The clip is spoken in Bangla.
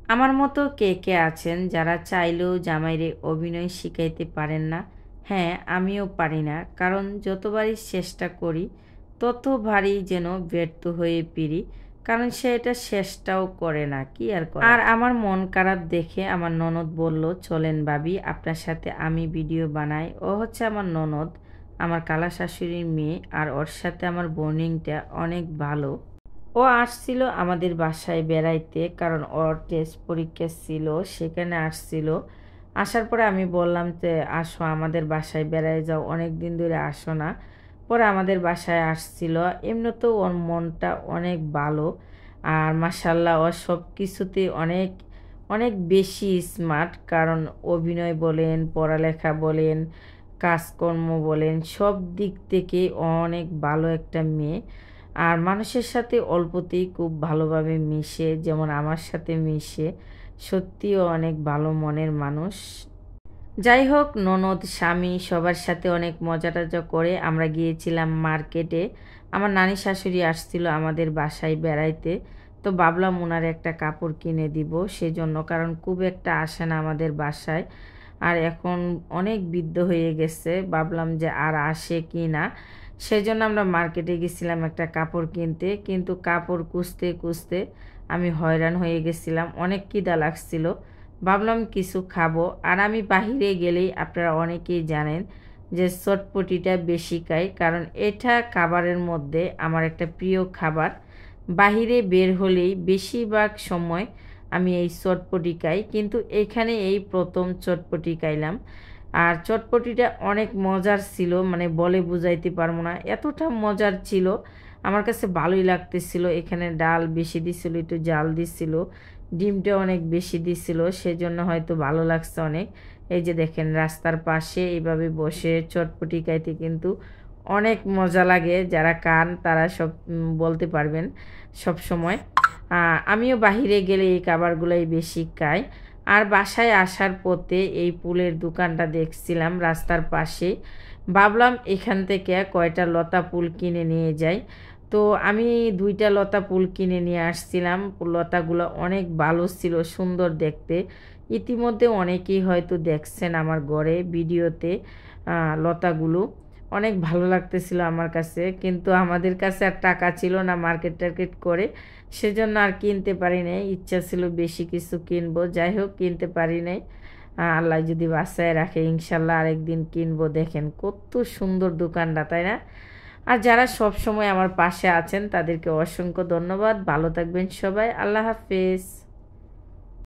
আমার মতো কে কে আছেন যারা চাইলেও জামাইরে অভিনয় শিখাইতে পারেন না? হ্যাঁ, আমিও পারি না, কারণ যতবারই চেষ্টা করি ততবারই যেন ব্যর্থ হয়ে ফিরি, কারণ সে এটা চেষ্টাও করে না, কি আর করে। আর আমার মন খারাপ দেখে আমার ননদ বলল, চলেন ভাবি আপনার সাথে আমি ভিডিও বানাই। ও হচ্ছে আমার ননদ, আমার খালা শাশুড়ির মেয়ে, আর ওর সাথে আমার বর্নিংটা অনেক ভালো। ও আসছিল আমাদের বাসায় বেড়াইতে, কারণ ওর টেস্ট পরীক্ষা ছিল, সেখানে আসছিল। আসার পরে আমি বললাম যে আসো আমাদের বাসায় বেড়াই যাও, অনেক দিন ধরে আসো না। পরে আমাদের বাসায় আসছিল। এমনিতেও ওর মনটা অনেক ভালো, আর মাশাল্লাহ ও সব কিছুতে অনেক অনেক বেশি স্মার্ট, কারণ অভিনয় বলেন, পড়ালেখা বলেন, কাজকর্ম বলেন, সব দিক থেকে অনেক ভালো একটা মেয়ে। আর মানুষের সাথে অল্পতেই খুব ভালোভাবে মিশে, যেমন আমার সাথে মিশে। সত্যিও অনেক ভালো মনের মানুষ। যাই হোক, ননদ স্বামী সবার সাথে অনেক মজা টজা করে আমরা গিয়েছিলাম মার্কেটে। আমার নানি শাশুড়ি আসছিল আমাদের বাসায় বেড়াইতে, তো ভাবলাম ওনার একটা কাপড় কিনে দিব সেজন্য, কারণ খুব একটা আসে না আমাদের বাসায়। আর এখন অনেক বৃদ্ধ হয়ে গেছে, ভাবলাম যে আর আসে কি না। সেজন্য আমরা মার্কেটে গেছিলাম একটা কাপড় কিনতে, কিন্তু কাপড় খুঁজতে খুঁজতে আমি হয়রান হয়ে গেছিলাম, অনেক খিদা লাগছিল। ভাবলাম কিছু খাবো, আর আমি বাহিরে গেলেই আপনারা অনেকেই জানেন যে চটপটিটা বেশি খাই, কারণ এটা খাবারের মধ্যে আমার একটা প্রিয় খাবার। বাহিরে বের হলেই বেশিরভাগ সময় আমি এই চটপটি খাই, কিন্তু এখানে এই প্রথম চটপটি খাইলাম। আর চটপটিটা অনেক মজার ছিল, মানে বলে বুঝাইতে পারবো না, এতটা মজার ছিল। আমার কাছে ভালোই লাগতেছিল। এখানে ডাল বেশি দিছিল, একটু জাল দিছিল, ডিমটা অনেক বেশি দিছিল, সেজন্য হয়তো ভালো লাগছে অনেক। এই যে দেখেন রাস্তার পাশে এইভাবে বসে চটপটি খাইতে কিন্তু অনেক মজা লাগে, যারা খান তারা সব বলতে পারবেন সব সময়। আমিও বাহিরে গেলে এই খাবারগুলোই বেশি খাই। আর বাসায় আসার পথে এই ফুলের দোকানটা দেখছিলাম রাস্তার পাশে, ভাবলাম এখান থেকে কয়টা লতা ফুল কিনে নিয়ে যাই। তো আমি 2টা লতা ফুল কিনে নিয়ে আসছিলাম। লতাগুলো অনেক ভালো ছিল, সুন্দর দেখতে। ইতিমধ্যে অনেকেই হয়তো দেখছেন আমার ঘরে ভিডিওতে লতাগুলো। অনেক ভালো লাগতেছিল আমার কাছে, কিন্তু আমাদের কাছে আর টাকা ছিল না মার্কেট টার্কেট করে, সেজন্য আর কিনতে পারি নাই। ইচ্ছা ছিল বেশি কিছু কিনবো, যাই হোক কিনতে পারি নাই। আল্লাহ যদি বাসায় রাখে ইনশাল্লাহ আরেকদিন কিনবো। দেখেন কত সুন্দর দোকানটা, তাই না? আর যারা সব সময় আমার পাশে আছেন তাদেরকে অসংখ্য ধন্যবাদ। ভালো থাকবেন সবাই, আল্লাহ হাফেজ।